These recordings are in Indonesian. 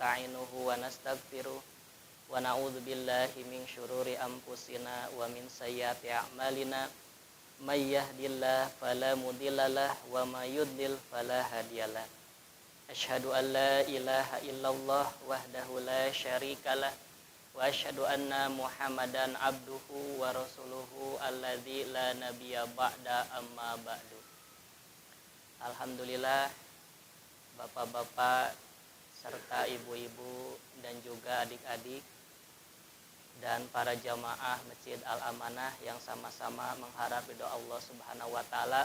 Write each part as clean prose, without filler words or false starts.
nasta'inuhu wa nastaghfiruh wa na'udzu billahi min syururi anfusina wa min sayyiati a'malina may yahdihillahu fala mudhillalah wa may yudlil fala hadiyalah. Asyhadu an la ilaha illallah wahdahu la syarikalah wa asyhadu anna Muhammadan abduhu wa rasuluhu alladzi la nabiyya ba'da amma ba'du. Alhamdulillah, bapak-bapak serta ibu-ibu dan juga adik-adik dan para jamaah Masjid Al-Amanah yang sama-sama mengharap ridho Allah Subhanahu wa taala.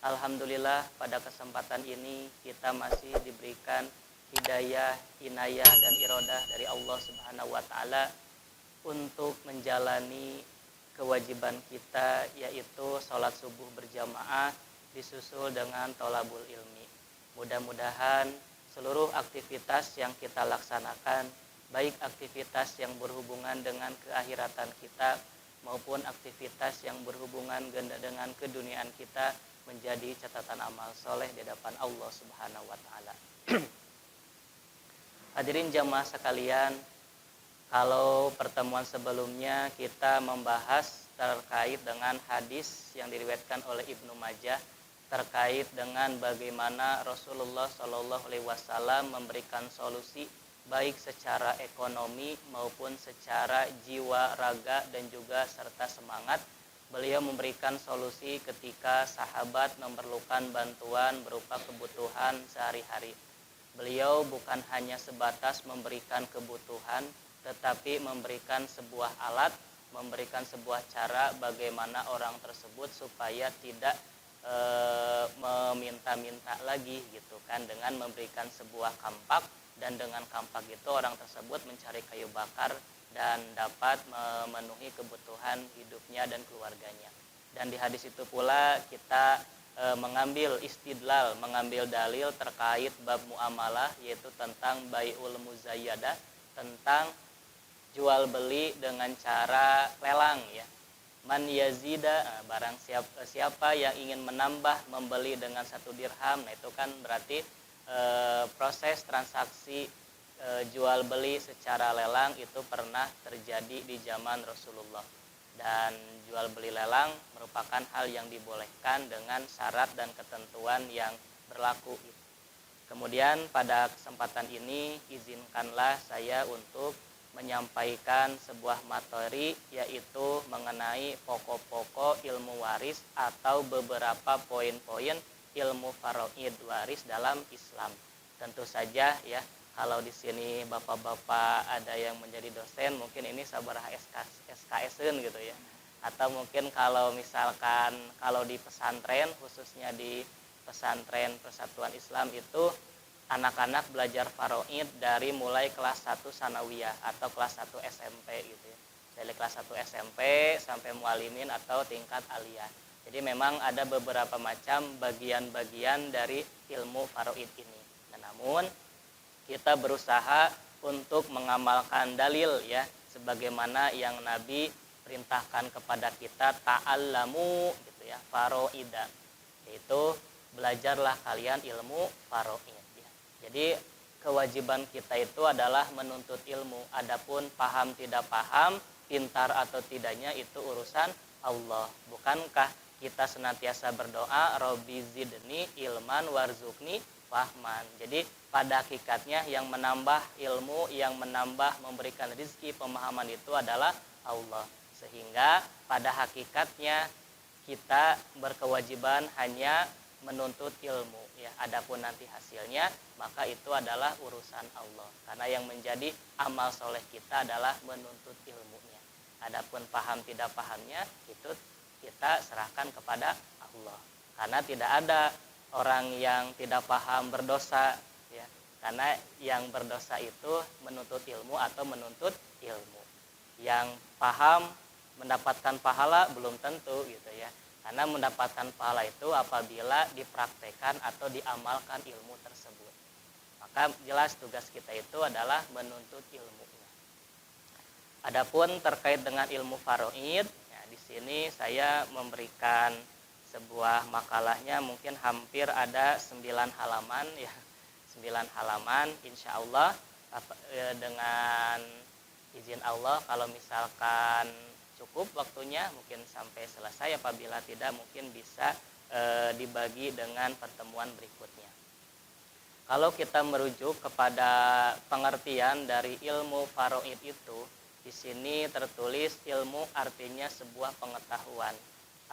Alhamdulillah, pada kesempatan ini kita masih diberikan hidayah, inayah dan irodah dari Allah Subhanahu wa taala untuk menjalani kewajiban kita, yaitu sholat subuh berjamaah disusul dengan tholabul ilmi. Mudah-mudahan seluruh aktivitas yang kita laksanakan, baik aktivitas yang berhubungan dengan keakhiratan kita maupun aktivitas yang berhubungan dengan keduniaan kita, menjadi catatan amal soleh di hadapan Allah Subhanahu wa taala. Hadirin jamaah sekalian, kalau pertemuan sebelumnya kita membahas terkait dengan hadis yang diriwayatkan oleh Ibnu Majah terkait dengan bagaimana Rasulullah Shallallahu Alaihi Wasallam memberikan solusi baik secara ekonomi maupun secara jiwa, raga dan juga serta semangat. Beliau memberikan solusi ketika sahabat memerlukan bantuan berupa kebutuhan sehari-hari. Beliau bukan hanya sebatas memberikan kebutuhan, tetapi memberikan sebuah alat, memberikan sebuah cara bagaimana orang tersebut supaya tidak meminta-minta lagi gitu kan, dengan memberikan sebuah kampak, dan dengan kampak itu orang tersebut mencari kayu bakar dan dapat memenuhi kebutuhan hidupnya dan keluarganya. Dan di hadis itu pula kita mengambil istidlal, mengambil dalil terkait bab muamalah, yaitu tentang bai'ul muzayyadah, tentang jual beli dengan cara lelang ya. Man yazida, barang siapa yang ingin menambah membeli dengan 1 dirham, nah itu kan berarti proses transaksi jual beli secara lelang itu pernah terjadi di zaman Rasulullah. Dan jual beli lelang merupakan hal yang dibolehkan dengan syarat dan ketentuan yang berlaku. Kemudian pada kesempatan ini izinkanlah saya untuk menyampaikan sebuah materi, yaitu mengenai pokok-pokok ilmu waris atau beberapa poin-poin ilmu faraid waris dalam Islam. Tentu saja ya, kalau di sini bapak-bapak ada yang menjadi dosen, mungkin ini sabaraha SKS-eun gitu ya. Atau mungkin kalau misalkan kalau di pesantren, khususnya di pesantren Persatuan Islam itu anak-anak belajar faraid dari mulai kelas 1 sanawiyah atau kelas 1 SMP gitu ya. Dari kelas 1 SMP sampai mualimin atau tingkat aliyah. Jadi memang ada beberapa macam bagian-bagian dari ilmu faraid ini. Namun kita berusaha untuk mengamalkan dalil ya, sebagaimana yang Nabi perintahkan kepada kita, ta'allamu gitu ya, faraida. Yaitu belajarlah kalian ilmu faraid. Jadi kewajiban kita itu adalah menuntut ilmu. Adapun paham tidak paham, pintar atau tidaknya itu urusan Allah. Bukankah kita senantiasa berdoa, Robbi zidni ilman warzuqni fahman. Jadi pada hakikatnya yang menambah ilmu, yang menambah memberikan rezeki pemahaman itu adalah Allah. Sehingga pada hakikatnya kita berkewajiban hanya menuntut ilmu ya. Adapun nanti hasilnya maka itu adalah urusan Allah, karena yang menjadi amal soleh kita adalah menuntut ilmunya. Adapun paham tidak pahamnya itu kita serahkan kepada Allah, karena tidak ada orang yang tidak paham berdosa ya. Karena yang berdosa itu menuntut ilmu atau menuntut ilmu. Yang paham mendapatkan pahala belum tentu gitu ya. Karena mendapatkan pahala itu apabila dipraktekkan atau diamalkan ilmu tersebut. Maka jelas tugas kita itu adalah menuntut ilmunya. Adapun terkait dengan ilmu faraid, ya, di sini saya memberikan sebuah makalahnya, mungkin hampir ada 9 halaman ya. 9 halaman. Insya Allah dengan izin Allah, kalau misalkan cukup waktunya mungkin sampai selesai, apabila tidak mungkin bisa dibagi dengan pertemuan berikutnya. Kalau kita merujuk kepada pengertian dari ilmu faraid itu, di sini tertulis ilmu artinya sebuah pengetahuan.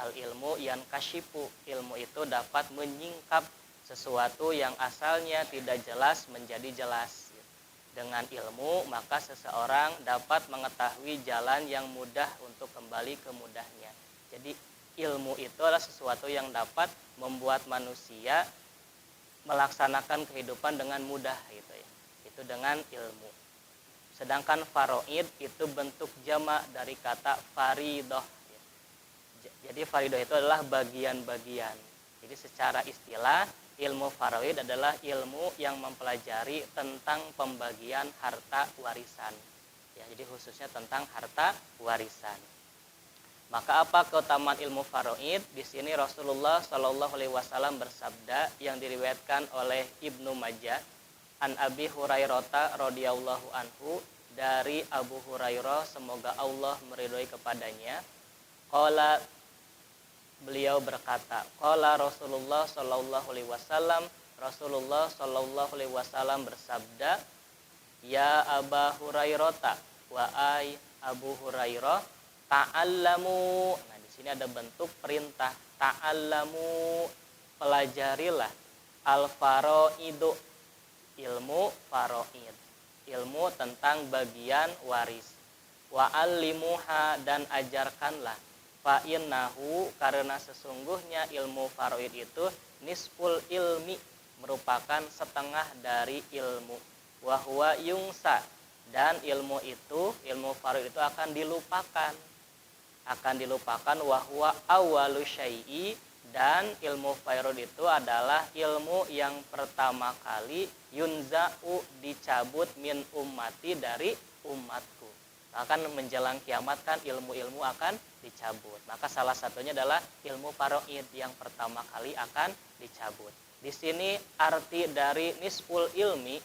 Al ilmu yang kasyifu, ilmu itu dapat menyingkap sesuatu yang asalnya tidak jelas menjadi jelas. Dengan ilmu maka seseorang dapat mengetahui jalan yang mudah untuk kembali ke mudahnya. Jadi ilmu itu adalah sesuatu yang dapat membuat manusia melaksanakan kehidupan dengan mudah gitu ya. Itu dengan ilmu. Sedangkan faraid itu bentuk jamak dari kata faridoh. Jadi faridoh itu adalah bagian-bagian. Jadi secara istilah ilmu faraid adalah ilmu yang mempelajari tentang pembagian harta warisan. Ya, jadi khususnya tentang harta warisan. Maka apa keutamaan ilmu faraid? Di sini Rasulullah Shallallahu Alaihi Wasallam bersabda yang diriwayatkan oleh Ibnu Majah an Abi Hurairah radhiyallahu anhu, dari Abu Hurairah semoga Allah meridhoi kepadanya. Qala, beliau berkata, qala Rasulullah Shallallahu Alaihi Wasallam, Rasulullah Shallallahu Alaihi Wasallam bersabda, ya Aba Hurairah, wahai Abu Hurairah, ta'allamu. Nah, di sini ada bentuk perintah. Ta'allamu, pelajarilah al-faraidu, ilmu faraid, ilmu tentang bagian waris. Wa'allimuha, dan ajarkanlah. Fa'innahu, karena sesungguhnya ilmu faraid itu nisful ilmi, merupakan setengah dari ilmu. Wa huwa yungsa, dan ilmu faraid itu akan dilupakan. Wahwa awalu syai'i, dan ilmu faraid itu adalah ilmu yang pertama kali yunza'u, dicabut, min ummati, dari umatku. Akan menjelang kiamat kan ilmu-ilmu akan dicabut. Maka salah satunya adalah ilmu faraid yang pertama kali akan dicabut. Di sini arti dari nisful ilmi,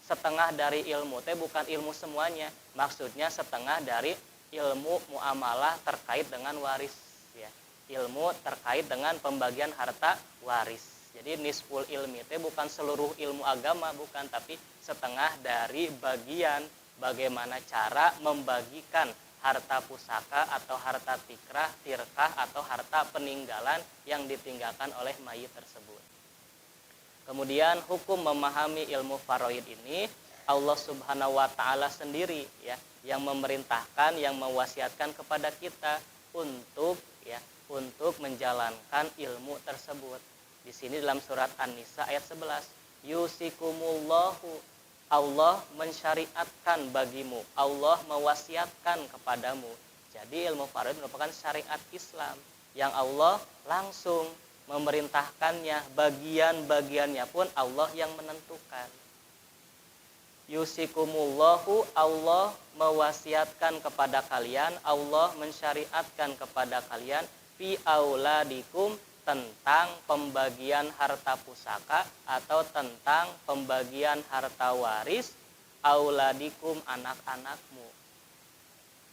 setengah dari ilmu, bukan ilmu semuanya. Maksudnya setengah dari ilmu muamalah terkait dengan waris, ya. Ilmu terkait dengan pembagian harta waris. Jadi nisful ilmi bukan seluruh ilmu agama, bukan, tapi setengah dari bagian bagaimana cara membagikan harta pusaka atau harta tirkah atau harta peninggalan yang ditinggalkan oleh mayit tersebut. Kemudian hukum memahami ilmu faraid ini Allah Subhanahu wa taala sendiri, ya, yang memerintahkan, yang mewasiatkan kepada kita untuk menjalankan ilmu tersebut. Di sini dalam surat An-Nisa ayat 11, yusikumullahu, Allah mensyariatkan bagimu, Allah mewasiatkan kepadamu. Jadi ilmu faraid merupakan syariat Islam yang Allah langsung memerintahkannya, bagian-bagiannya pun Allah yang menentukan. Yusikumullahu, Allah mewasiatkan kepada kalian, Allah mensyariatkan kepada kalian, fi auladikum, tentang pembagian harta pusaka atau tentang pembagian harta waris, auladikum, anak-anakmu.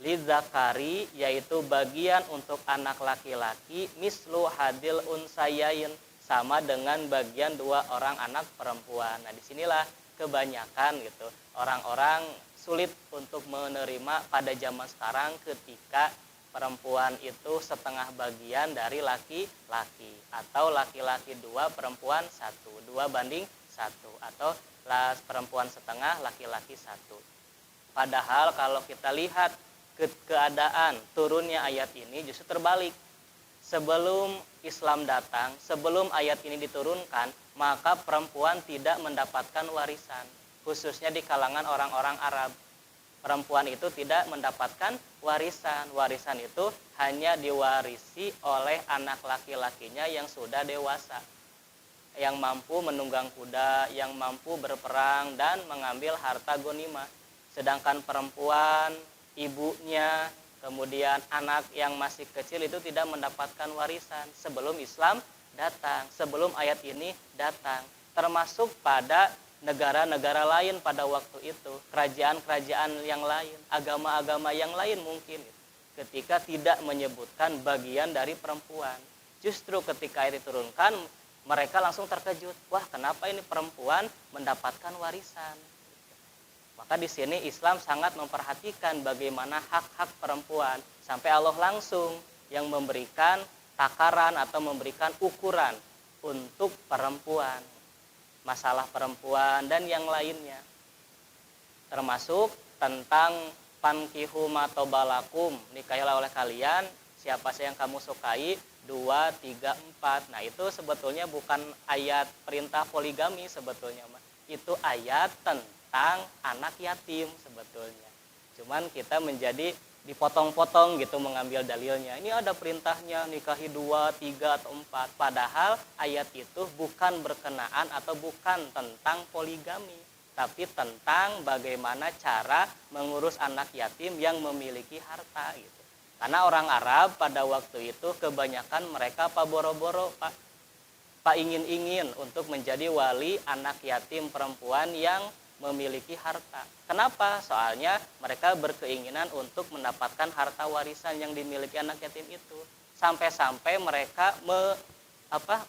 Lidzakari, yaitu bagian untuk anak laki-laki, mislu hadil unsayain, sama dengan bagian dua orang anak perempuan. Nah, disinilah kebanyakan orang-orang sulit untuk menerima pada zaman sekarang ketika perempuan itu setengah bagian dari laki-laki, atau laki-laki 2 perempuan 1, 2:1, atau perempuan setengah laki-laki 1. Padahal kalau kita lihat keadaan turunnya ayat ini justru terbalik. Sebelum Islam datang, sebelum ayat ini diturunkan, maka perempuan tidak mendapatkan warisan, khususnya di kalangan orang-orang Arab. Perempuan itu tidak mendapatkan warisan. Warisan itu hanya diwarisi oleh anak laki-lakinya yang sudah dewasa, yang mampu menunggang kuda, yang mampu berperang dan mengambil harta ghanimah. Sedangkan perempuan, ibunya, kemudian anak yang masih kecil itu tidak mendapatkan warisan sebelum Islam datang, sebelum ayat ini datang. Termasuk pada negara-negara lain pada waktu itu, kerajaan-kerajaan yang lain, agama-agama yang lain mungkin, ketika tidak menyebutkan bagian dari perempuan. Justru ketika ayat diturunkan, mereka langsung terkejut. Wah, kenapa ini perempuan mendapatkan warisan? Maka di sini Islam sangat memperhatikan bagaimana hak-hak perempuan. Sampai Allah langsung yang memberikan takaran atau memberikan ukuran untuk perempuan. Masalah perempuan dan yang lainnya. Termasuk tentang pankihum atau balakum, nikahilah oleh kalian siapa saja yang kamu sukai, 2, 3, 4. Nah, itu sebetulnya bukan ayat perintah poligami sebetulnya, itu ayat tentang anak yatim sebetulnya. Cuman kita menjadi dipotong-potong gitu mengambil dalilnya. Ini ada perintahnya nikahi 2, 3 atau 4. Padahal ayat itu bukan berkenaan atau bukan tentang poligami, tapi tentang bagaimana cara mengurus anak yatim yang memiliki harta gitu. Karena orang Arab pada waktu itu kebanyakan mereka Pak boro-boro, Pak ingin-ingin untuk menjadi wali anak yatim perempuan yang memiliki harta. Kenapa? Soalnya mereka berkeinginan untuk mendapatkan harta warisan yang dimiliki anak yatim itu. Sampai-sampai mereka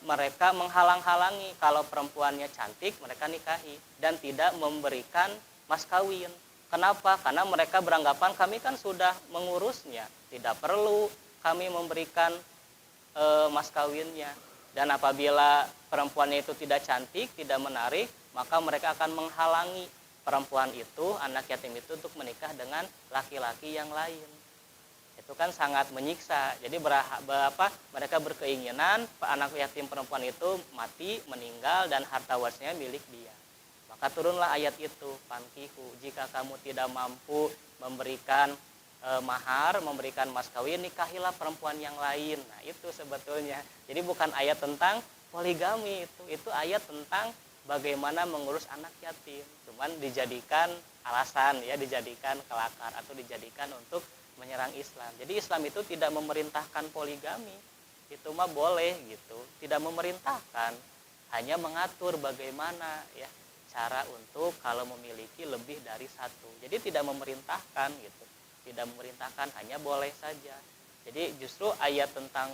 mereka menghalang-halangi kalau perempuannya cantik mereka nikahi dan tidak memberikan mas kawin. Kenapa? Karena mereka beranggapan kami kan sudah mengurusnya, tidak perlu kami memberikan mas kawinnya. Dan apabila perempuannya itu tidak cantik, tidak menarik, maka mereka akan menghalangi perempuan itu, anak yatim itu untuk menikah dengan laki-laki yang lain. Itu kan sangat menyiksa. Jadi mereka berkeinginan anak yatim perempuan itu mati, meninggal, dan harta warisnya milik dia. Maka turunlah ayat itu, pankihu, jika kamu tidak mampu memberikan mahar, memberikan mas kawin, nikahilah perempuan yang lain. Nah, itu sebetulnya. Jadi bukan ayat tentang poligami itu ayat tentang bagaimana mengurus anak yatim. Cuman dijadikan alasan ya, dijadikan kelakar atau dijadikan untuk menyerang Islam. Jadi Islam itu tidak memerintahkan poligami. Itu mah boleh gitu, tidak memerintahkan, hanya mengatur bagaimana ya cara untuk kalau memiliki lebih dari satu. Jadi tidak memerintahkan gitu. Tidak memerintahkan, hanya boleh saja. Jadi justru ayat tentang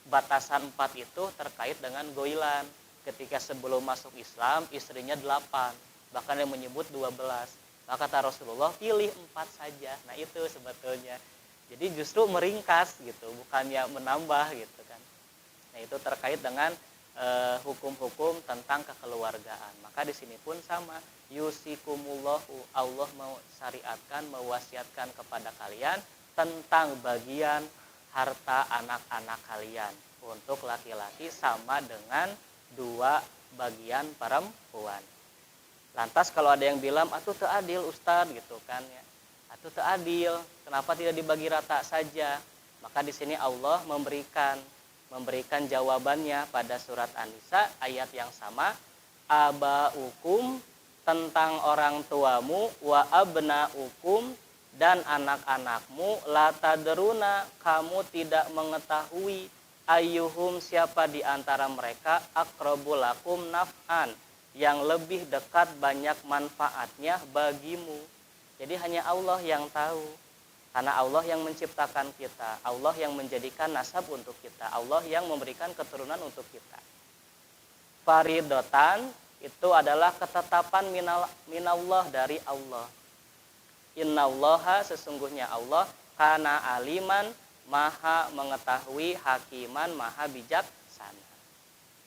batasan 4 itu terkait dengan goilan. Ketika sebelum masuk Islam, istrinya 8. Bahkan yang menyebut 12. Maka kata Rasulullah, pilih 4 saja. Nah, itu sebetulnya. Jadi justru meringkas gitu, bukannya menambah gitu kan. Nah, itu terkait dengan hukum-hukum tentang kekeluargaan. Maka di sini pun sama, yusikumullahu, Allah mau syariatkan, mewasiatkan kepada kalian tentang bagian harta anak-anak kalian. Untuk laki-laki sama dengan 2 bagian perempuan. Lantas kalau ada yang bilang, atuh teu adil Ustaz gitu kan ya. Atuh teu adil, kenapa tidak dibagi rata saja? Maka di sini Allah memberikan jawabannya pada surat An-Nisa ayat yang sama, abaukum, tentang orang tuamu, wa abnaukum, dan anak-anakmu, la tadruna, kamu tidak mengetahui, ayyuhum, siapa di antara mereka, aqrabul lakum naf'an, yang lebih dekat banyak manfaatnya bagimu. Jadi hanya Allah yang tahu. Karena Allah yang menciptakan kita, Allah yang menjadikan nasab untuk kita, Allah yang memberikan keturunan untuk kita. Faridotan itu adalah ketetapan minallah, dari Allah. Innallaha, sesungguhnya Allah, kana aliman, maha mengetahui, hakiman, maha bijaksana.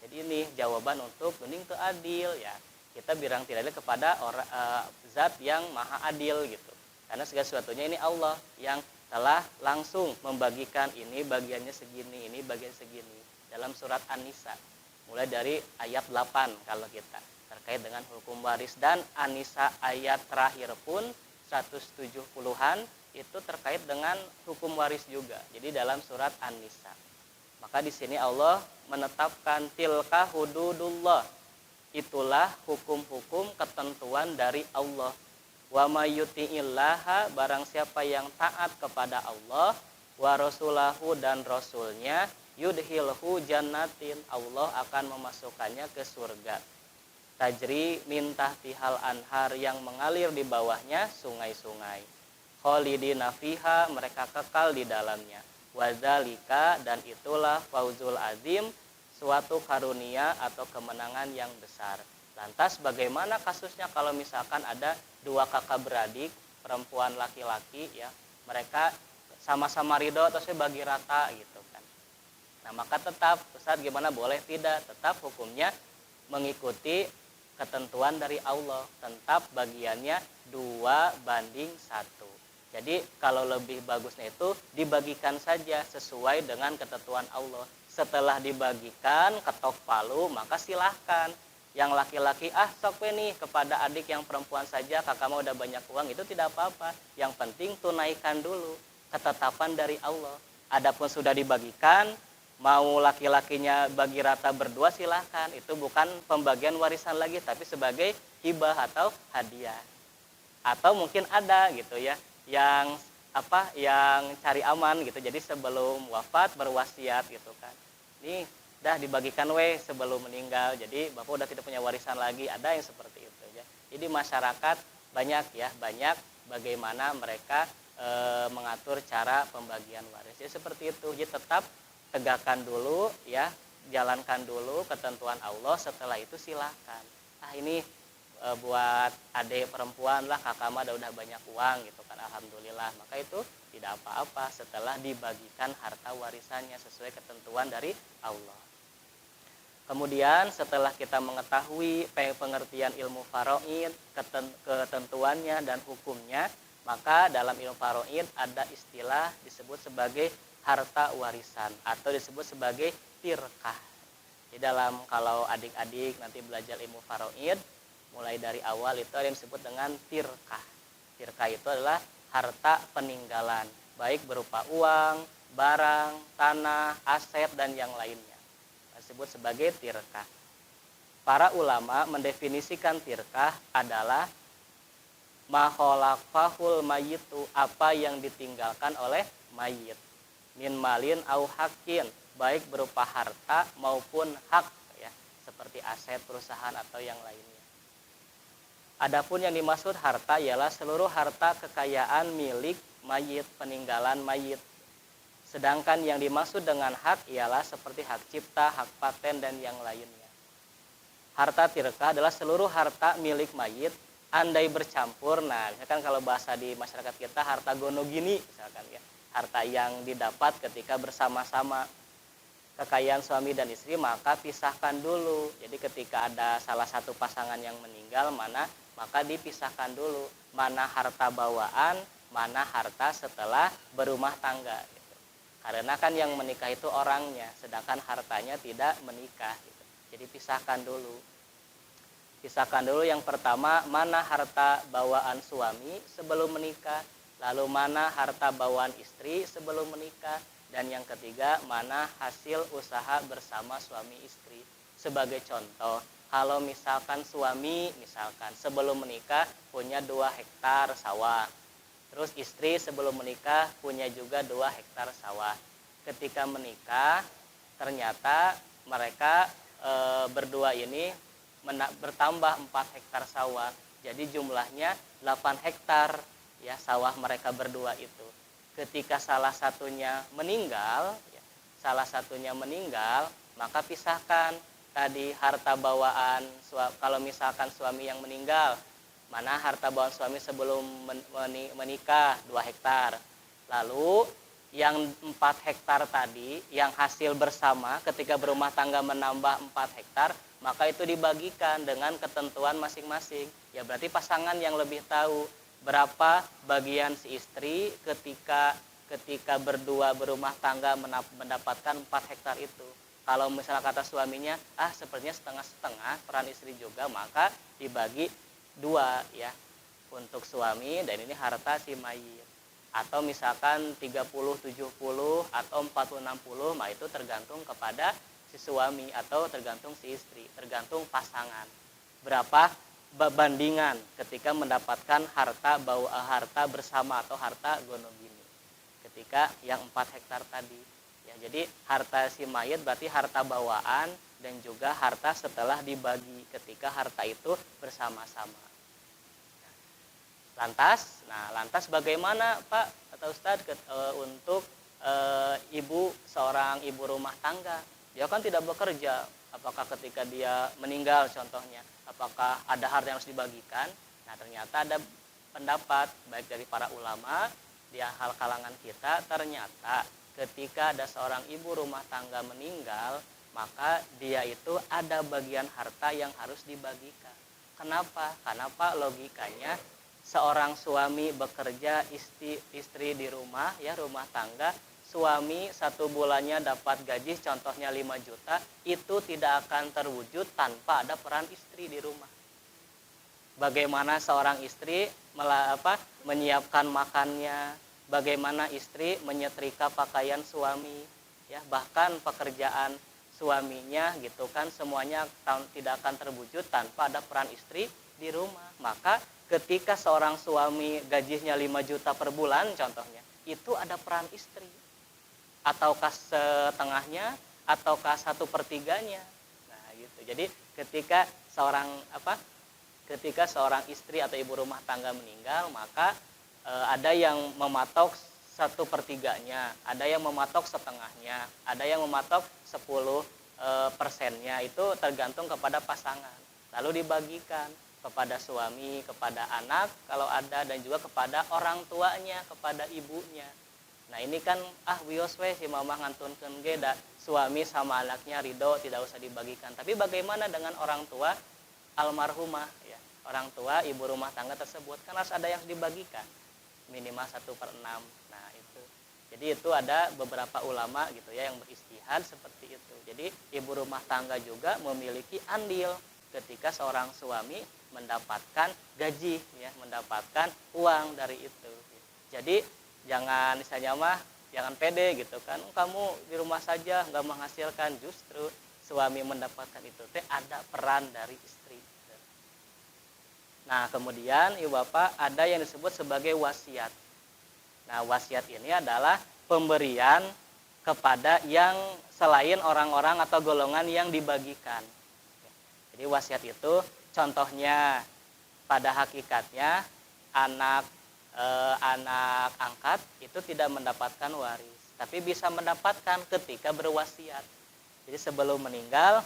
Jadi ini jawaban untuk gening teu adil ya. Kita bilang tidak adil kepada zat yang maha adil gitu. Karena segala sesuatunya ini Allah yang telah langsung membagikan ini bagiannya segini, ini bagian segini. Dalam surat An-Nisa, mulai dari ayat 8 kalau kita terkait dengan hukum waris. Dan An-Nisa ayat terakhir pun 170-an itu terkait dengan hukum waris juga. Jadi dalam surat An-Nisa. Maka di sini Allah menetapkan tilka hududullah. Itulah hukum-hukum ketentuan dari Allah. Wa may yuti'illaha, barang siapa yang taat kepada Allah, wa rasulahu, dan rasulnya, yudhilhu jannatin, Allah akan memasukkannya ke surga. tajri min tahtihal anhar, yang mengalir di bawahnya sungai-sungai. Khalidina fiha, mereka kekal di dalamnya. Wadzalika, dan itulah fauzul azim, suatu karunia atau kemenangan yang besar. Lantas bagaimana kasusnya kalau misalkan ada dua kakak beradik, perempuan laki-laki ya, mereka sama-sama ridho atau bagi rata gitu kan. Nah maka tetap Ustaz gimana boleh tidak, tetap hukumnya mengikuti ketentuan dari Allah, tetap bagiannya 2:1. Jadi kalau lebih bagusnya itu dibagikan saja sesuai dengan ketentuan Allah. Setelah dibagikan ketok palu, maka silahkan. Yang laki-laki sok nih kepada adik yang perempuan saja, kakak mau udah banyak uang, itu tidak apa-apa. Yang penting tunaikan dulu ketetapan dari Allah. Adapun sudah dibagikan, mau laki-lakinya bagi rata berdua silahkan. Itu bukan pembagian warisan lagi, tapi sebagai hibah atau hadiah. Atau mungkin ada gitu ya, yang cari aman gitu. Jadi sebelum wafat berwasiat gitu kan. Nih dah dibagikan sebelum meninggal. Jadi Bapak udah tidak punya warisan lagi. Ada yang seperti itu ya. Jadi masyarakat banyak bagaimana mereka mengatur cara pembagian waris. Jadi seperti itu. Jadi tetap tegakkan dulu ya, jalankan dulu ketentuan Allah, setelah itu silahkan. Ini buat adik perempuan lah, kakak mah udah banyak uang gitu kan, alhamdulillah. Maka itu tidak apa-apa setelah dibagikan harta warisannya sesuai ketentuan dari Allah. Kemudian setelah kita mengetahui pengertian ilmu faraid, ketentuannya dan hukumnya, maka dalam ilmu faraid ada istilah disebut sebagai harta warisan atau disebut sebagai tirkah. Di dalam kalau adik-adik nanti belajar ilmu faraid, mulai dari awal itu ada yang disebut dengan tirkah. Tirkah itu adalah harta peninggalan, baik berupa uang, barang, tanah, aset, dan yang lainnya. Disebut sebagai tirkah. Para ulama mendefinisikan tirkah adalah makholakfahul mayitu, apa yang ditinggalkan oleh mayit. Min malin au hakin, baik berupa harta maupun hak ya, seperti aset perusahaan atau yang lainnya. Adapun yang dimaksud harta ialah seluruh harta kekayaan milik mayit, peninggalan mayit. Sedangkan yang dimaksud dengan hak ialah seperti hak cipta, hak paten, dan yang lainnya. Harta tirkah adalah seluruh harta milik mayit, andai bercampur. Nah, misalkan kalau bahasa di masyarakat kita harta gonogini, misalkan ya, harta yang didapat ketika bersama-sama kekayaan suami dan istri, maka pisahkan dulu. Jadi ketika ada salah satu pasangan yang meninggal, maka dipisahkan dulu mana harta bawaan, mana harta setelah berumah tangga gitu. Karena kan yang menikah itu orangnya, sedangkan hartanya tidak menikah gitu. Jadi pisahkan dulu. Pisahkan dulu yang pertama, mana harta bawaan suami sebelum menikah, lalu mana harta bawaan istri sebelum menikah, dan yang ketiga mana hasil usaha bersama suami istri. Sebagai contoh, kalau misalkan suami sebelum menikah punya 2 hektar sawah, terus istri sebelum menikah punya juga 2 hektar sawah. Ketika menikah ternyata mereka berdua ini bertambah 4 hektar sawah. Jadi jumlahnya 8 hektar ya sawah mereka berdua itu. Ketika salah satunya meninggal, maka pisahkan tadi harta bawaan. Kalau misalkan suami yang meninggal, mana harta bawaan suami sebelum menikah 2 hektar. Lalu yang 4 hektar tadi yang hasil bersama ketika berumah tangga menambah 4 hektar, maka itu dibagikan dengan ketentuan masing-masing. Ya berarti pasangan yang lebih tahu berapa bagian si istri ketika berdua berumah tangga mendapatkan 4 hektar itu. Kalau misalnya kata suaminya, sepertinya setengah-setengah peran istri juga, maka dibagi 2 ya untuk suami, dan ini harta si mayit. Atau misalkan 30-70 atau 40-60, itu tergantung kepada si suami atau tergantung si istri, tergantung pasangan. Berapa bandingan ketika mendapatkan harta bersama atau harta gonogini ketika yang 4 hektar tadi. Ya, jadi harta si mayit berarti harta bawaan dan juga harta setelah dibagi ketika harta itu bersama-sama. Lantas bagaimana Pak atau Ustadz untuk seorang ibu rumah tangga? Dia kan tidak bekerja. Apakah ketika dia meninggal contohnya, apakah ada harta yang harus dibagikan? Nah, ternyata ada pendapat baik dari para ulama di hal kalangan kita, ternyata ketika ada seorang ibu rumah tangga meninggal, maka dia itu ada bagian harta yang harus dibagikan. Kenapa? Karena Pak logikanya seorang suami bekerja, istri di rumah, ya rumah tangga, suami 1 bulannya dapat gaji contohnya 5 juta, itu tidak akan terwujud tanpa ada peran istri di rumah. Bagaimana seorang istri menyiapkan makannya, bagaimana istri menyetrika pakaian suami, ya bahkan pekerjaan suaminya gitu kan, semuanya tidak akan terwujud tanpa ada peran istri di rumah. Maka ketika seorang suami gajinya 5 juta per bulan contohnya, itu ada peran istri, ataukah setengahnya, ataukah 1/3-nya. Nah gitu. Jadi ketika seorang istri atau ibu rumah tangga meninggal, maka ada yang mematok 1/3-nya, ada yang mematok setengahnya, ada yang mematok 10%-nya, itu tergantung kepada pasangan. Lalu dibagikan kepada suami, kepada anak kalau ada, dan juga kepada orang tuanya, kepada ibunya. Nah ini kan wios we si mamah ngantunkeun ge da suami sama anaknya ridho, tidak usah dibagikan. Tapi bagaimana dengan orang tua almarhumah, ya, orang tua ibu rumah tangga tersebut, kan harus ada yang dibagikan minimal 1/6. Nah itu, jadi itu ada beberapa ulama gitu ya yang beristihad seperti itu. Jadi ibu rumah tangga juga memiliki andil ketika seorang suami mendapatkan gaji, ya, mendapatkan uang dari itu. Jadi jangan jangan pede gitu kan, kamu di rumah saja nggak menghasilkan, justru suami mendapatkan itu ada peran dari istri. Nah kemudian ibu bapak ada yang disebut sebagai wasiat. Nah wasiat ini adalah pemberian kepada yang selain orang-orang atau golongan yang dibagikan. Jadi wasiat itu contohnya pada hakikatnya anak angkat itu tidak mendapatkan waris, tapi bisa mendapatkan ketika berwasiat. Jadi sebelum meninggal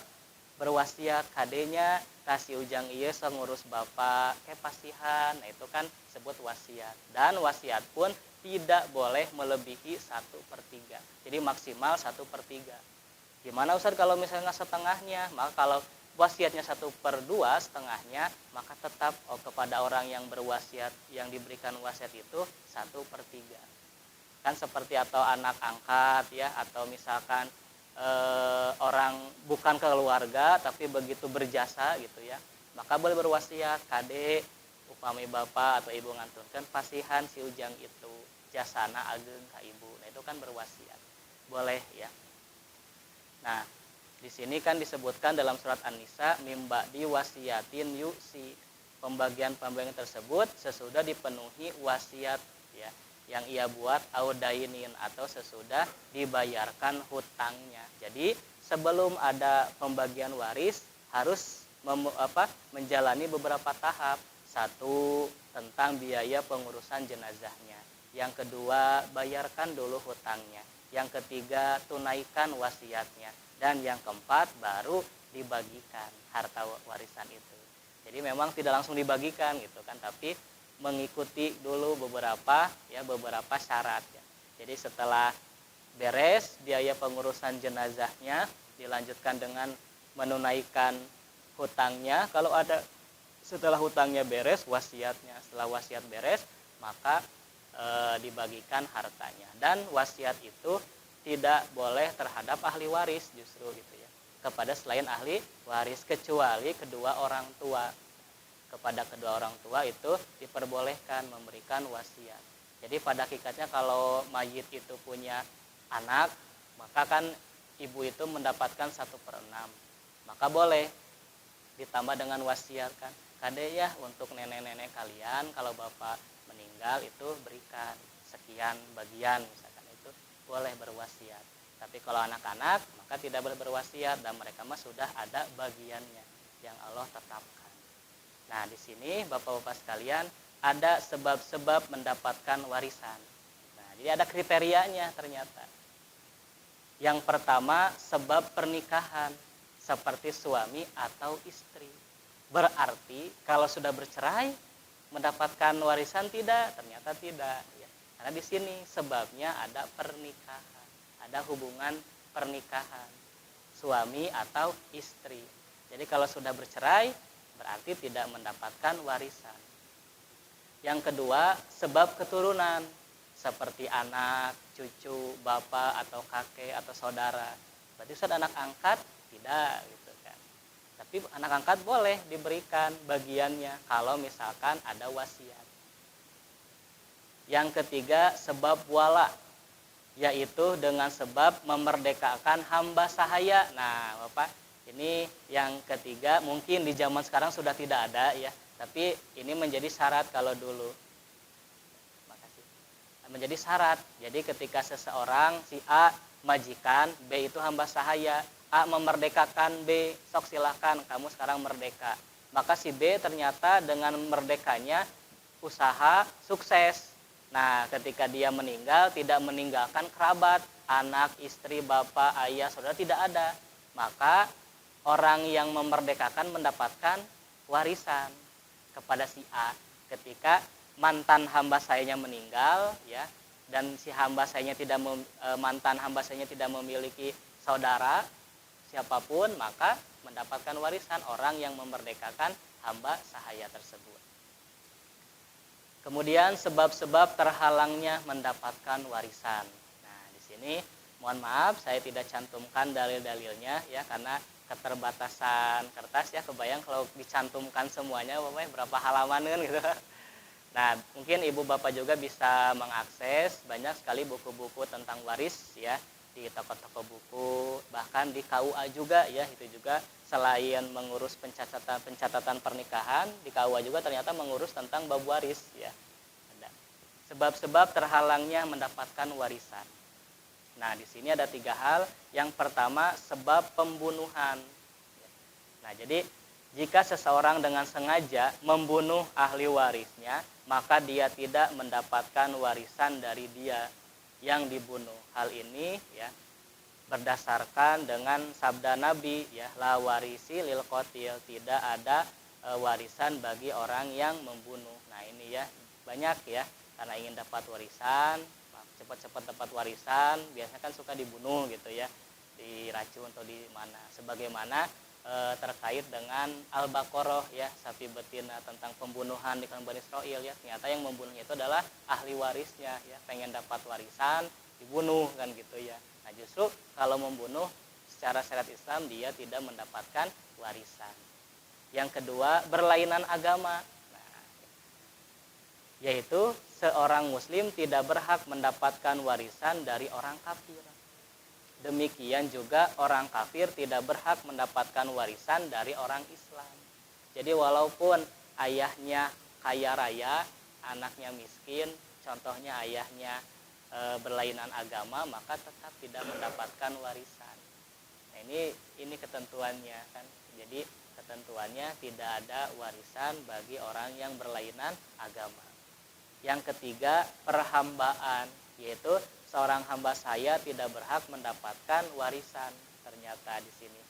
berwasiat, kadenya tasi ujang ieu ngurus bapak pasihan. Nah itu kan sebut wasiat. Dan wasiat pun tidak boleh melebihi 1/3. Jadi maksimal 1/3. Gimana Ustaz kalau misalnya setengahnya? Maka kalau wasiatnya 1/2 setengahnya, maka tetap kepada orang yang berwasiat, yang diberikan wasiat itu 1/3. Kan seperti atau anak angkat ya, atau misalkan orang bukan keluarga tapi begitu berjasa gitu ya, maka boleh berwasiat, kade upami bapak atau ibu ngantunkeun pasihan si ujang itu jasana ageng ka ibu. Nah itu kan berwasiat, boleh ya. Nah di sini kan disebutkan dalam surat An-Nisa mimba di wasiatin yusi, pembagian tersebut sesudah dipenuhi wasiat ya yang ia buat audainin atau sesudah dibayarkan hutangnya. Jadi sebelum ada pembagian waris harus menjalani beberapa tahap. Satu, tentang biaya pengurusan jenazahnya. Yang kedua, bayarkan dulu hutangnya. Yang ketiga, tunaikan wasiatnya. Dan yang keempat, baru dibagikan harta warisan itu. Jadi memang tidak langsung dibagikan gitu kan, tapi mengikuti dulu beberapa syarat ya. Jadi setelah beres biaya pengurusan jenazahnya, dilanjutkan dengan menunaikan hutangnya kalau ada. Setelah hutangnya beres, wasiatnya. Setelah wasiat beres, maka dibagikan hartanya. Dan wasiat itu tidak boleh terhadap ahli waris justru gitu ya. Kepada selain ahli waris, kecuali kedua orang tua. Kepada kedua orang tua itu diperbolehkan memberikan wasiat. Jadi pada hakikatnya kalau mayit itu punya anak, maka kan ibu itu mendapatkan 1/6. Maka boleh ditambah dengan wasiat kan. Kade ya untuk nenek-nenek kalian kalau bapak meninggal itu berikan sekian bagian misalkan, itu boleh berwasiat. Tapi kalau anak-anak maka tidak boleh berwasiat dan mereka mah sudah ada bagiannya yang Allah tetapkan. Nah, di sini Bapak-bapak sekalian ada sebab-sebab mendapatkan warisan. Nah, jadi ada kriterianya ternyata. Yang pertama, sebab pernikahan seperti suami atau istri. Berarti kalau sudah bercerai mendapatkan warisan tidak? Ternyata tidak ya. Karena di sini sebabnya ada pernikahan, ada hubungan pernikahan suami atau istri. Jadi kalau sudah bercerai berarti tidak mendapatkan warisan. Yang kedua, sebab keturunan seperti anak, cucu, bapak atau kakek atau saudara. Berarti sudah anak angkat tidak gitu kan. Tapi anak angkat boleh diberikan bagiannya kalau misalkan ada wasiat. Yang ketiga, sebab wala, yaitu dengan sebab memerdekakan hamba sahaya. Nah, Bapak, ini yang ketiga mungkin di zaman sekarang sudah tidak ada ya, tapi ini menjadi syarat kalau dulu. Makasih. Menjadi syarat. Jadi ketika seseorang si A majikan, B itu hamba sahaya, A memerdekakan B, sok silakan kamu sekarang merdeka. Maka si B ternyata dengan merdekanya usaha sukses. Nah, ketika dia meninggal tidak meninggalkan kerabat, anak, istri, bapak, ayah, saudara tidak ada. Maka orang yang memerdekakan mendapatkan warisan kepada si A ketika mantan hamba sayanya meninggal ya, dan si hamba sayanya mantan hamba sayanya tidak memiliki saudara siapapun, maka mendapatkan warisan orang yang memerdekakan hamba sahaya tersebut. Kemudian sebab-sebab terhalangnya mendapatkan warisan. Nah, di sini mohon maaf saya tidak cantumkan dalil-dalilnya ya, karena keterbatasan kertas ya, kebayang kalau dicantumkan semuanya berapa halaman kan gitu. Nah, mungkin ibu bapak juga bisa mengakses banyak sekali buku-buku tentang waris ya di toko-toko buku, bahkan di KUA juga ya, itu juga selain mengurus pencatatan pernikahan, di KUA juga ternyata mengurus tentang bab waris ya. Ada sebab-sebab terhalangnya mendapatkan warisan. Nah, di sini ada 3 hal. Yang pertama, sebab pembunuhan. Nah, jadi jika seseorang dengan sengaja membunuh ahli warisnya, maka dia tidak mendapatkan warisan dari dia yang dibunuh. Hal ini ya berdasarkan dengan sabda Nabi ya, la warisi lil qatil, tidak ada warisan bagi orang yang membunuh. Nah, ini ya banyak ya, karena ingin dapat warisan, cepat-cepat dapat warisan, biasanya kan suka dibunuh gitu ya, diracun atau di mana. Sebagaimana terkait dengan Al-Baqarah ya, sapi betina tentang pembunuhan di kalangan Bani Israil ya, ternyata yang membunuhnya itu adalah ahli warisnya ya, pengen dapat warisan dibunuh kan gitu ya. Nah, justru kalau membunuh secara syariat Islam dia tidak mendapatkan warisan. Yang kedua, berlainan agama. Nah, yaitu seorang muslim tidak berhak mendapatkan warisan dari orang kafir. Demikian juga orang kafir tidak berhak mendapatkan warisan dari orang Islam. Jadi walaupun ayahnya kaya raya, anaknya miskin, contohnya ayahnya berlainan agama, maka tetap tidak mendapatkan warisan. Nah, ini ketentuannya kan. Jadi ketentuannya tidak ada warisan bagi orang yang berlainan agama. Yang ketiga, perhambaan, yaitu seorang hamba saya tidak berhak mendapatkan warisan. Ternyata di sini,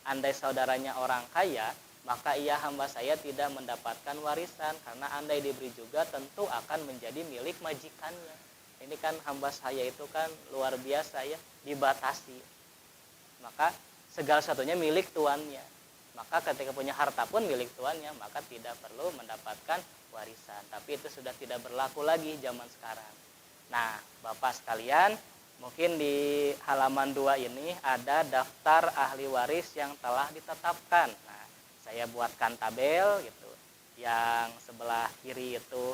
andai saudaranya orang kaya, maka ia hamba saya tidak mendapatkan warisan, karena andai diberi juga tentu akan menjadi milik majikannya. Ini kan hamba saya itu kan luar biasa ya, dibatasi. Maka segala satunya milik tuannya. Maka ketika punya harta pun milik tuannya, maka tidak perlu mendapatkan warisan. Tapi itu sudah tidak berlaku lagi zaman sekarang. Nah, Bapak sekalian, mungkin di halaman 2 ini ada daftar ahli waris yang telah ditetapkan. Nah, saya buatkan tabel gitu. Yang sebelah kiri itu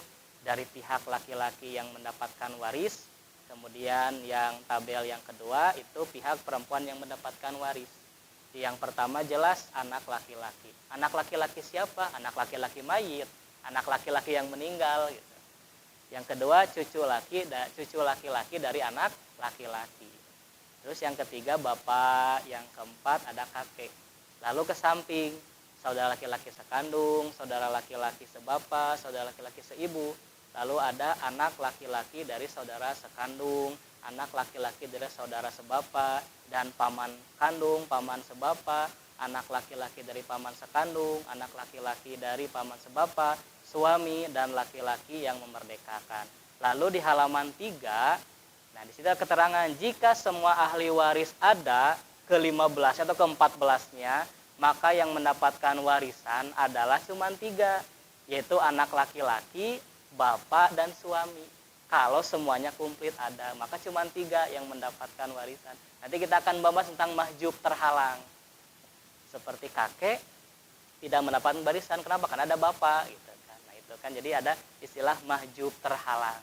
dari pihak laki-laki yang mendapatkan waris. Kemudian yang tabel yang kedua itu pihak perempuan yang mendapatkan waris. Yang pertama jelas anak laki-laki. Anak laki-laki siapa? Anak laki-laki mayit, anak laki-laki yang meninggal gitu. Yang kedua cucu laki-laki dari anak laki-laki. Terus yang ketiga bapak, yang keempat ada kakek. Lalu ke samping, saudara laki-laki sekandung, saudara laki-laki sebapa, saudara laki-laki seibu. Lalu ada anak laki-laki dari saudara sekandung, anak laki-laki dari saudara sebapa, dan paman kandung, paman sebapa, anak laki-laki dari paman sekandung, anak laki-laki dari paman sebapa, suami, dan laki-laki yang memerdekakan. Lalu di halaman 3, nah di situ ada keterangan jika semua ahli waris ada ke-15 atau ke-14-nya, maka yang mendapatkan warisan adalah cuma 3, yaitu anak laki-laki, bapak, dan suami. Kalau semuanya komplit ada, maka cuma 3 yang mendapatkan warisan. Nanti kita akan bahas tentang mahjub terhalang. Seperti kakek tidak mendapatkan warisan, kenapa? Karena ada bapak gitu kan. Nah, itu kan jadi ada istilah mahjub terhalang.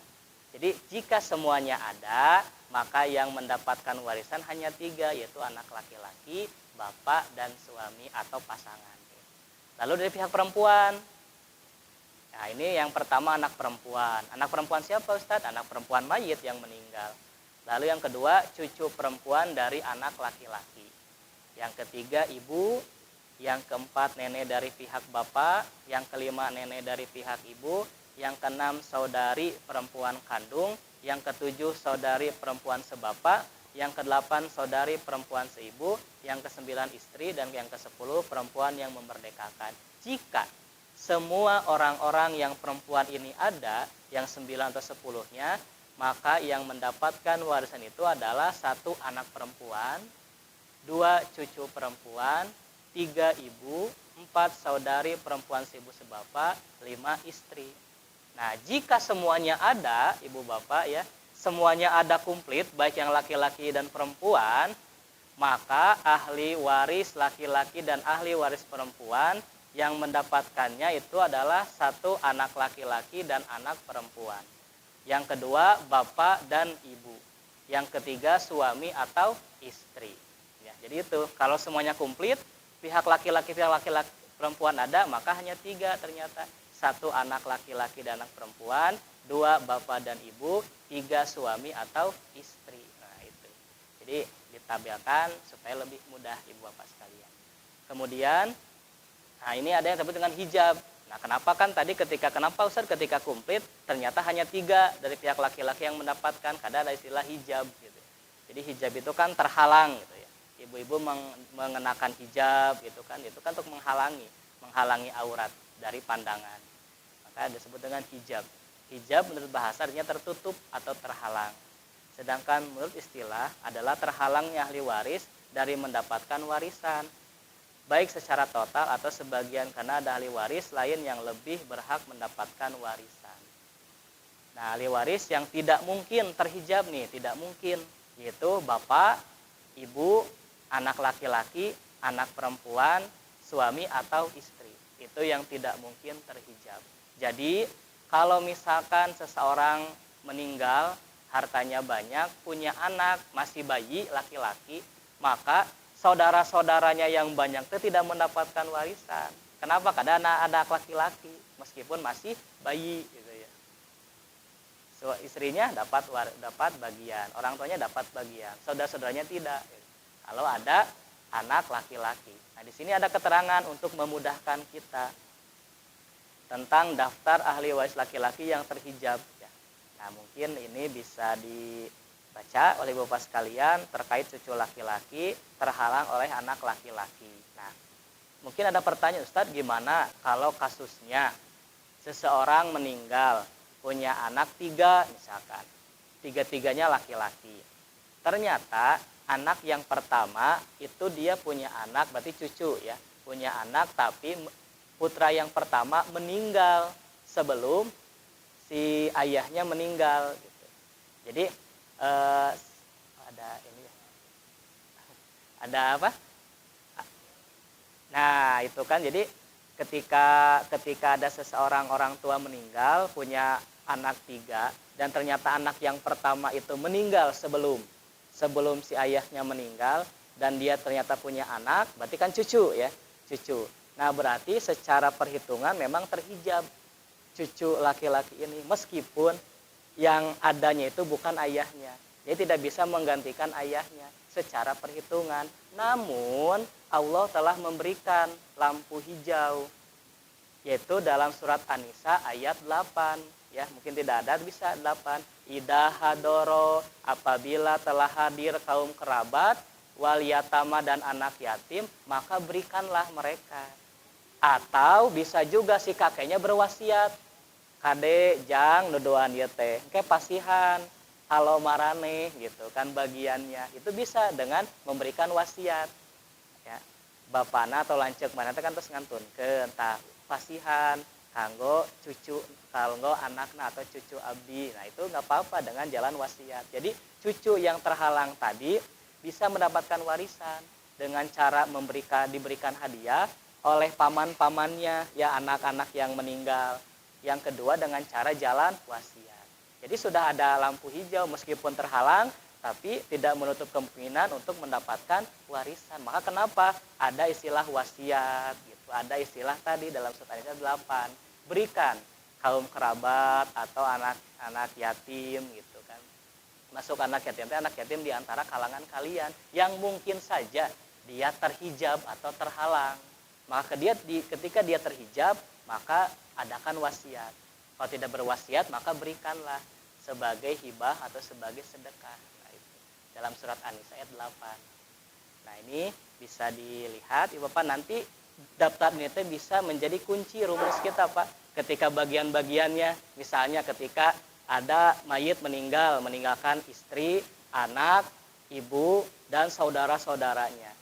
Jadi jika semuanya ada, maka yang mendapatkan warisan hanya 3, yaitu anak laki-laki, bapak, dan suami atau pasangan. Lalu dari pihak perempuan, nah ini yang pertama anak perempuan. Anak perempuan siapa Ustadz? Anak perempuan mayit yang meninggal. Lalu yang kedua cucu perempuan dari anak laki-laki. Yang ketiga ibu. Yang keempat nenek dari pihak bapak. Yang kelima nenek dari pihak ibu. Yang keenam saudari perempuan kandung. Yang ketujuh saudari perempuan sebapa. Yang kedelapan saudari perempuan seibu. Yang kesembilan istri. Dan yang kesepuluh perempuan yang memerdekakan. Jika semua orang-orang yang perempuan ini ada, yang 9 atau 10-nya, maka yang mendapatkan warisan itu adalah 1 anak perempuan, 2 cucu perempuan, 3 ibu, 4 saudari perempuan seibu sebapa, 5 istri. Nah, jika semuanya ada, ibu bapak ya, semuanya ada komplit, baik yang laki-laki dan perempuan, maka ahli waris laki-laki dan ahli waris perempuan yang mendapatkannya itu adalah 1 anak laki-laki dan anak perempuan. Yang kedua bapak dan ibu. Yang ketiga suami atau istri. Ya, jadi itu kalau semuanya komplit, pihak laki-laki perempuan ada, maka hanya 3 ternyata. 1 anak laki-laki dan anak perempuan, 2 bapak dan ibu, 3 suami atau istri. Nah itu. Jadi ditampilkan supaya lebih mudah ibu bapak sekalian. Kemudian nah ini ada yang disebut dengan hijab. Nah kenapa kan tadi kenapa Ustaz ketika komplit ternyata hanya 3 dari pihak laki-laki yang mendapatkan, karena ada istilah hijab gitu. Jadi hijab itu kan terhalang gitu ya. Ibu-ibu mengenakan hijab gitu kan, itu kan untuk menghalangi aurat dari pandangan. Maka disebut dengan hijab. Hijab menurut bahasa artinya tertutup atau terhalang. Sedangkan menurut istilah adalah terhalangnya ahli waris dari mendapatkan warisan. Baik secara total atau sebagian, karena ada ahli waris lain yang lebih berhak mendapatkan warisan. Nah, ahli waris yang tidak mungkin terhijab nih, tidak mungkin, yaitu bapak, ibu, anak laki-laki, anak perempuan, suami atau istri. Itu yang tidak mungkin terhijab. Jadi, kalau misalkan seseorang meninggal, hartanya banyak, punya anak, masih bayi, laki-laki, maka saudara-saudaranya yang banyak itu tidak mendapatkan warisan. Kenapa? Karena ada laki-laki, meskipun masih bayi gitu ya. So, istrinya dapat bagian, orang tuanya dapat bagian, saudara-saudaranya tidak. Kalau ada anak laki-laki. Nah, di sini ada keterangan untuk memudahkan kita tentang daftar ahli waris laki-laki yang terhijab. Nah, mungkin ini bisa dibaca oleh bapak sekalian terkait cucu laki-laki terhalang oleh anak laki-laki. Nah, mungkin ada pertanyaan, Ustadz, gimana kalau kasusnya seseorang meninggal punya anak 3 misalkan, 3-tiganya laki-laki. Ternyata anak yang pertama itu dia punya anak, berarti cucu ya, punya anak tapi putra yang pertama meninggal sebelum si ayahnya meninggal gitu. Jadi ada ini ya. Ada apa? Nah, itu kan jadi ketika ada seseorang orang tua meninggal punya anak 3 dan ternyata anak yang pertama itu meninggal sebelum si ayahnya meninggal dan dia ternyata punya anak, berarti kan cucu ya, cucu. Nah, berarti secara perhitungan memang terhijab cucu laki-laki ini meskipun yang adanya itu bukan ayahnya. Dia tidak bisa menggantikan ayahnya secara perhitungan. Namun Allah telah memberikan lampu hijau, yaitu dalam surat An-Nisa ayat 8. Ya, mungkin tidak ada, bisa 8. Idza hadoro, apabila telah hadir kaum kerabat, wal yatama dan anak yatim, maka berikanlah mereka. Atau bisa juga si kakeknya berwasiat, kade jang nuduan ieu teh engke pasihan halo marane gitu kan bagiannya. Itu bisa dengan memberikan wasiat. Ya. Bapana atau lanceuk mana teh kan terus ngantunkeun tah pasihan kanggo cucu, kanggo anakna atau cucu abdi. Nah, itu nggak apa-apa dengan jalan wasiat. Jadi cucu yang terhalang tadi bisa mendapatkan warisan dengan cara diberikan hadiah oleh paman-pamannya, ya anak-anak yang meninggal. Yang kedua dengan cara jalan wasiat. Jadi sudah ada lampu hijau meskipun terhalang, tapi tidak menutup kemungkinan untuk mendapatkan warisan. Maka kenapa ada istilah wasiat gitu. Ada istilah tadi dalam surat An-Nisa 8. Berikan kaum kerabat atau anak-anak yatim gitu kan. Masuk anak yatim, anak yatim di antara kalangan kalian yang mungkin saja dia terhijab atau terhalang. Maka ketika dia terhijab, maka adakan wasiat. Kalau tidak berwasiat, maka berikanlah sebagai hibah atau sebagai sedekah. Nah, itu dalam surat An-Nisa ayat 8. Nah, ini bisa dilihat, Ibu Bapak, nanti daftar ini bisa menjadi kunci rumus kita, Pak. Ketika bagian-bagiannya, misalnya ketika ada mayit meninggalkan istri, anak, ibu, dan saudara-saudaranya,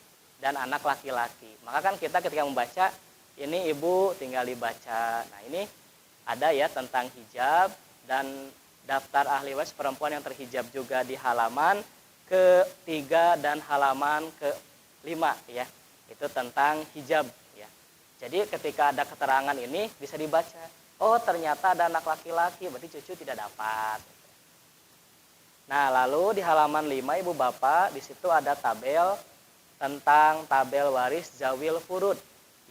dan anak laki-laki. Maka kan kita ketika membaca, ini ibu tinggal dibaca. Nah, ini ada ya tentang hijab, dan daftar ahli waris perempuan yang terhijab juga di halaman ke-3 dan halaman ke-5 ya. Itu tentang hijab ya. Jadi ketika ada keterangan ini bisa dibaca. Oh, ternyata ada anak laki-laki, berarti cucu tidak dapat. Nah, lalu di halaman 5 Ibu Bapak, di situ ada tabel tentang tabel waris zawil furud,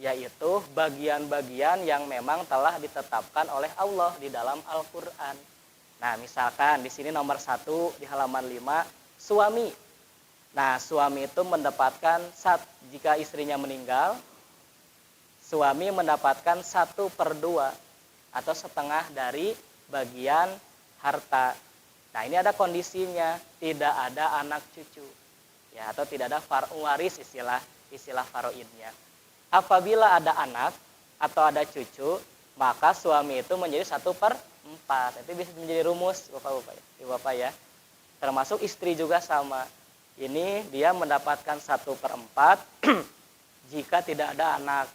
yaitu bagian-bagian yang memang telah ditetapkan oleh Allah di dalam Al-Qur'an. Nah, misalkan di sini nomor 1 di halaman 5, suami. Nah, suami itu mendapatkan jika istrinya meninggal, suami mendapatkan 1/2 atau setengah dari bagian harta. Nah, ini ada kondisinya, tidak ada anak cucu. Ya, atau tidak ada waris istilah faraidnya. Apabila ada anak atau ada cucu, maka suami itu menjadi 1/4. Itu bisa menjadi rumus Bapak ya. Termasuk istri juga sama. Ini dia mendapatkan 1/4 jika tidak ada anak,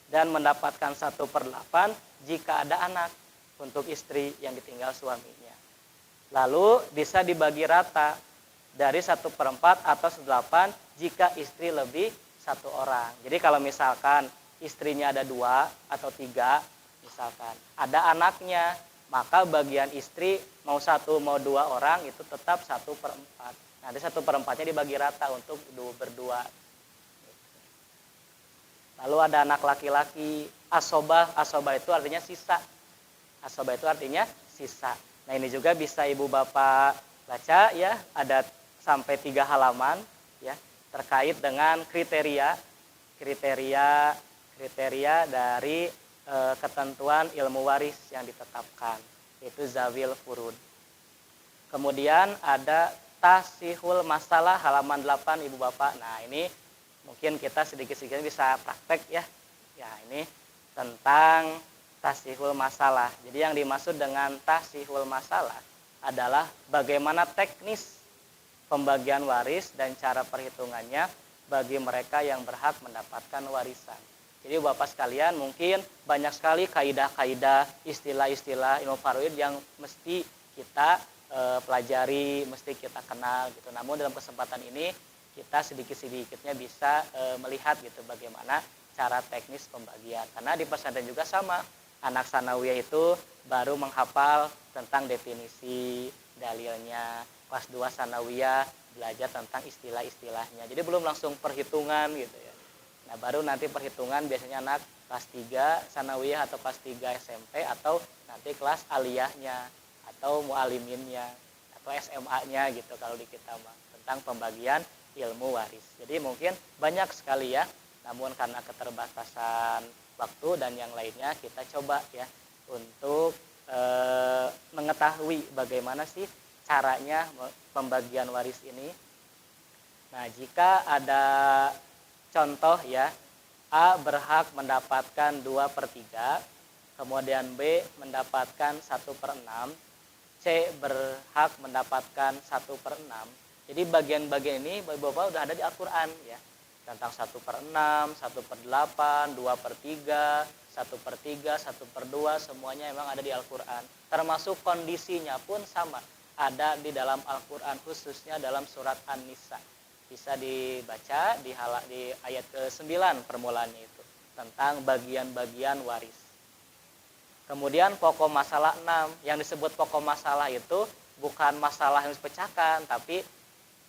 dan mendapatkan 1/8 jika ada anak untuk istri yang ditinggal suaminya. Lalu bisa dibagi rata dari 1/4 atau 1/8 jika istri lebih 1 orang. Jadi kalau misalkan istrinya ada 2 atau 3, misalkan ada anaknya, maka bagian istri mau 1 mau 2 orang itu tetap 1/4. Nanti 1/4-nya dibagi rata untuk berdua. Lalu ada anak laki-laki, asobah itu artinya sisa. Asobah itu artinya sisa. Nah, ini juga bisa Ibu Bapak baca ya, ada sampai 3 halaman ya terkait dengan kriteria dari ketentuan ilmu waris yang ditetapkan, yaitu zawil furud. Kemudian ada tasihul masalah halaman 8 Ibu Bapak. Nah, ini mungkin kita sedikit-sedikit bisa praktek ya. Ya, ini tentang tasihul masalah. Jadi yang dimaksud dengan tasihul masalah adalah bagaimana teknis pembagian waris dan cara perhitungannya bagi mereka yang berhak mendapatkan warisan. Jadi Bapak sekalian, mungkin banyak sekali kaidah-kaidah, istilah-istilah ilmu faraid yang mesti kita pelajari, mesti kita kenal gitu. Namun dalam kesempatan ini kita sedikit-sedikitnya bisa melihat gitu bagaimana cara teknis pembagian. Karena di pesantren juga sama, anak sanawiyah itu baru menghafal tentang definisi dalilnya. Kelas 2 sanawiyah belajar tentang istilah-istilahnya. Jadi belum langsung perhitungan gitu ya. Nah, baru nanti perhitungan biasanya anak kelas 3 sanawiyah atau kelas 3 SMP atau nanti kelas aliyahnya atau mualiminnya. Nah, atau SMA-nya gitu kalau di kita mah, tentang pembagian ilmu waris. Jadi mungkin banyak sekali ya, namun karena keterbatasan waktu dan yang lainnya kita coba ya untuk mengetahui bagaimana sih caranya pembagian waris ini. Nah, jika ada contoh ya, A berhak mendapatkan 2/3, kemudian B mendapatkan 1/6, C berhak mendapatkan 1/6. Jadi bagian-bagian ini Bapak udah ada di Al-Quran ya, tentang 1/6, 1/8, 2/3, 1/3, 1/2, semuanya memang ada di Al-Quran. Termasuk kondisinya pun sama, ada di dalam Al-Quran, khususnya dalam surat An-Nisa. Bisa dibaca di ayat ke-9 permulaannya itu, tentang bagian-bagian waris. Kemudian pokok masalah 6, yang disebut pokok masalah itu bukan masalah yang dipecahkan, tapi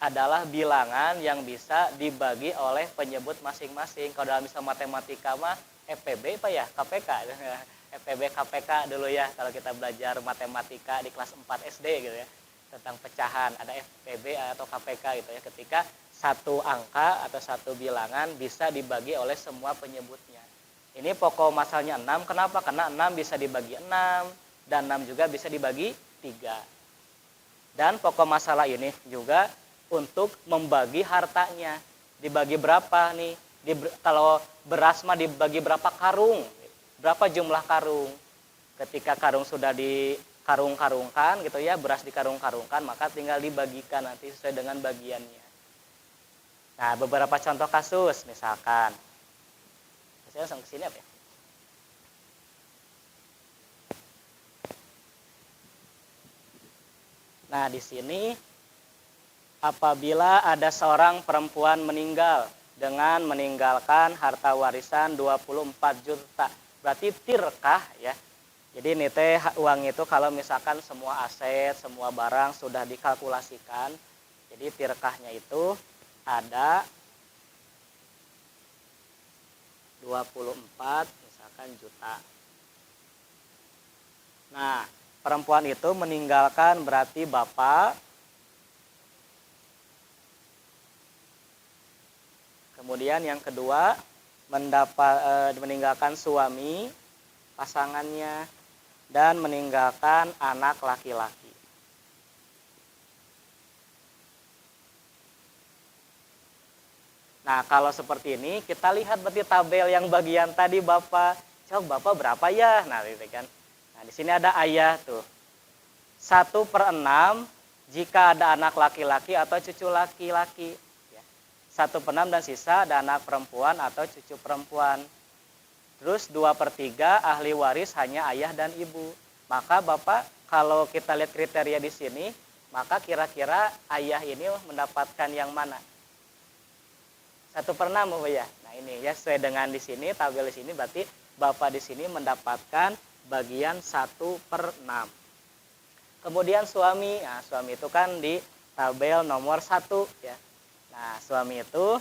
adalah bilangan yang bisa dibagi oleh penyebut masing-masing. Kalau dalam misal matematika mah FPB apa ya? KPK. FPB KPK dulu ya kalau kita belajar matematika di kelas 4 SD gitu ya. Tentang pecahan, ada FPB atau KPK gitu ya. Ketika satu angka atau satu bilangan bisa dibagi oleh semua penyebutnya. Ini pokok masalahnya 6, kenapa? Karena 6 bisa dibagi 6 dan 6 juga bisa dibagi 3. Dan pokok masalah ini juga untuk membagi hartanya. Dibagi berapa nih? Kalau beras mah dibagi berapa karung? Berapa jumlah karung? Ketika karung sudah dikarung-karungkan gitu ya, beras dikarung-karungkan, maka tinggal dibagikan nanti sesuai dengan bagiannya. Nah, beberapa contoh kasus misalkan. Saya langsung ke sini apa ya? Nah, di sini apabila ada seorang perempuan meninggal dengan meninggalkan harta warisan 24 juta. Berarti tirkah ya. Jadi ini teh uang itu kalau misalkan semua aset, semua barang sudah dikalkulasikan. Jadi tirkahnya itu ada 24 misalkan juta. Nah, perempuan itu meninggalkan berarti bapak, kemudian yang kedua meninggalkan suami, pasangannya, dan meninggalkan anak laki-laki. Nah, kalau seperti ini kita lihat berarti tabel yang bagian tadi Bapak. Coba Bapak berapa ya? Nah, gitu kan. Nah, di sini ada ayah tuh. 1/6 jika ada anak laki-laki atau cucu laki-laki. 1/6 dan sisa ada anak perempuan atau cucu perempuan. Terus 2/3 ahli waris hanya ayah dan ibu. Maka Bapak kalau kita lihat kriteria di sini, maka kira-kira ayah ini mendapatkan yang mana? 1/6 ya. Nah ini ya sesuai dengan di sini tabel di sini berarti Bapak di sini mendapatkan bagian 1/6. Kemudian suami, nah suami itu kan di tabel nomor 1 ya. Nah suami itu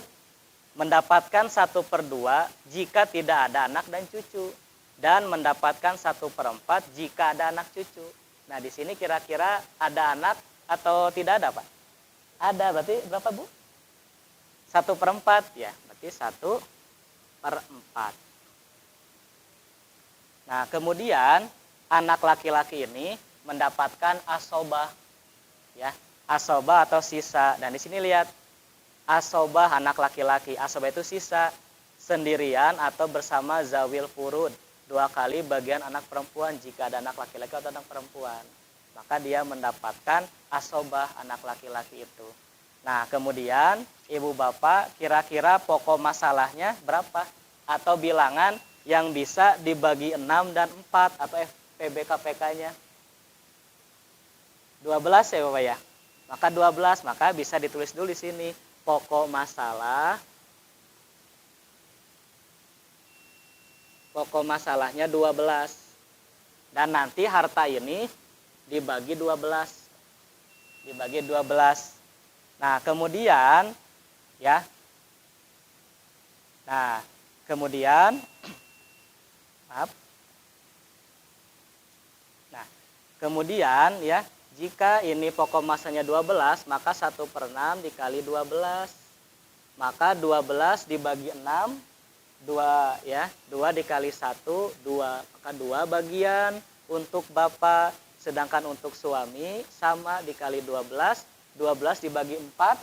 mendapatkan 1/2 jika tidak ada anak dan cucu dan mendapatkan 1/4 jika ada anak cucu. Nah di sini kira-kira ada anak atau tidak ada Pak? Ada, berarti berapa Bu? 1/4 ya, berarti 1/4. Nah kemudian anak laki-laki ini mendapatkan asobah ya, asobah atau sisa. Dan di sini lihat asobah anak laki-laki, asobah itu sisa sendirian atau bersama zawil furud, 2 kali bagian anak perempuan jika ada anak laki-laki atau anak perempuan. Maka dia mendapatkan asobah anak laki-laki itu. Nah kemudian ibu bapak kira-kira pokok masalahnya berapa? Atau bilangan yang bisa dibagi 6 dan 4 atau FPB-KPK-nya? 12 ya Bapak ya? Maka 12, maka bisa ditulis dulu di sini. Pokok masalahnya 12. Dan nanti harta ini dibagi 12. Dibagi 12. Nah, kemudian ya. Nah, kemudian maaf. Nah, kemudian ya, Jika ini pokok masanya 12, maka 1/6 dikali 12. Maka 12 dibagi 6, 2 ya. 2 dikali 1, 2. Maka 2 bagian untuk bapak. Sedangkan untuk suami sama dikali 12. 12 dibagi 4,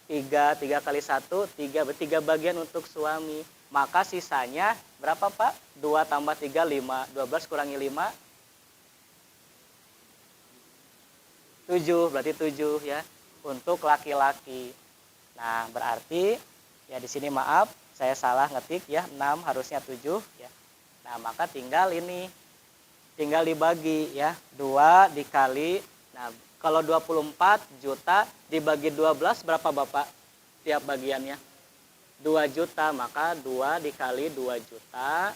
3. 3 kali 1, 3. 3 bagian untuk suami. Maka sisanya berapa Pak? 2 tambah 3, 5. 12 kurangi 5, 7. Berarti 7 ya. Untuk laki-laki. Nah, berarti ya di sini maaf, saya salah ngetik ya, 6 harusnya 7 ya. Nah, maka tinggal ini, tinggal dibagi ya, 2 dikali, nah kalau 24 juta dibagi 12 berapa Bapak tiap bagiannya? 2 juta, maka 2 dikali 2 juta.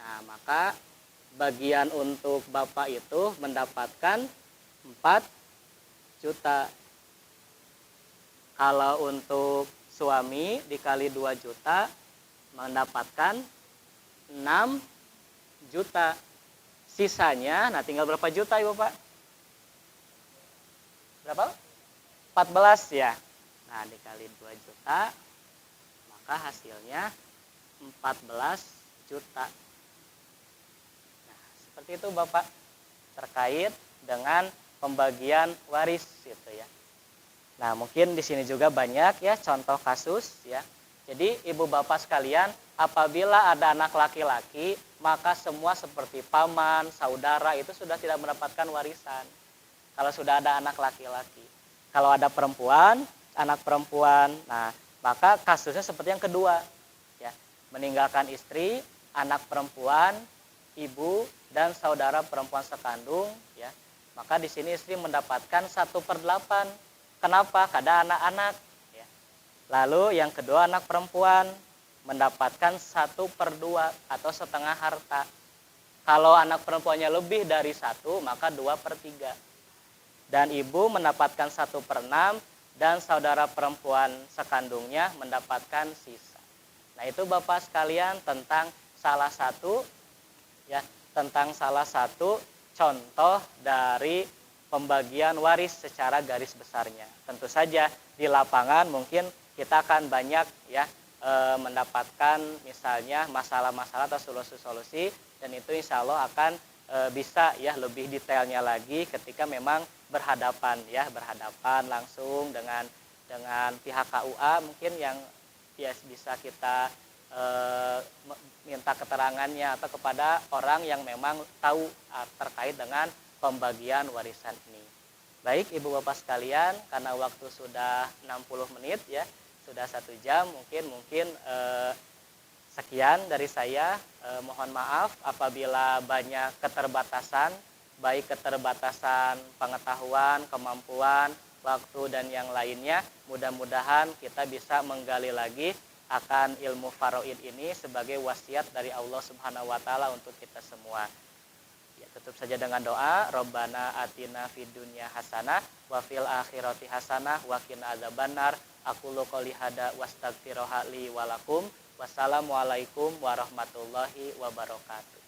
Nah, maka bagian untuk Bapak itu mendapatkan 4 juta. Kalau untuk suami dikali 2 juta mendapatkan 6 juta. Sisanya, nah tinggal berapa juta Ibu Pak? Berapa? 14 ya. Nah, dikali 2 juta, maka hasilnya 14 juta. Nah, seperti itu Bapak, terkait dengan pembagian waris gitu ya. Nah, mungkin di sini juga banyak ya contoh kasus ya. Jadi ibu bapak sekalian, apabila ada anak laki-laki, maka semua seperti paman, saudara itu sudah tidak mendapatkan warisan. Kalau sudah ada anak laki-laki. Kalau ada perempuan, anak perempuan, nah maka kasusnya seperti yang kedua ya. Meninggalkan istri, anak perempuan, ibu dan saudara perempuan sekandung ya. Maka di sini istri mendapatkan 1/8. Kenapa? Kada anak-anak. Ya. Lalu yang kedua anak perempuan mendapatkan 1/2 atau setengah harta. Kalau anak perempuannya lebih dari 1, maka 2/3. Dan ibu mendapatkan 1/6 dan saudara perempuan sekandungnya mendapatkan sisa. Nah, itu Bapak sekalian tentang salah satu contoh dari pembagian waris secara garis besarnya. Tentu saja di lapangan mungkin kita akan banyak ya mendapatkan misalnya masalah-masalah atau solusi-solusi, dan itu insya Allah akan bisa ya lebih detailnya lagi ketika memang berhadapan langsung dengan pihak KUA mungkin yang bisa kita minta keterangannya atau kepada orang yang memang tahu terkait dengan pembagian warisan ini. Baik Ibu Bapak sekalian, karena waktu sudah 60 menit ya, sudah 1 jam, mungkin sekian dari saya. Mohon maaf apabila banyak keterbatasan, baik keterbatasan pengetahuan, kemampuan, waktu dan yang lainnya. Mudah-mudahan kita bisa menggali lagi akan ilmu faraid ini sebagai wasiat dari Allah Subhanahu wa taala untuk kita semua. Tutup saja dengan doa, Rabbana atina fid dunya hasanah wa fil akhirati hasanah wa qina adzabannar. Aqulu qouli hada wastaghfiruha li wa lakum. Wassalamualaikum warahmatullahi wabarakatuh.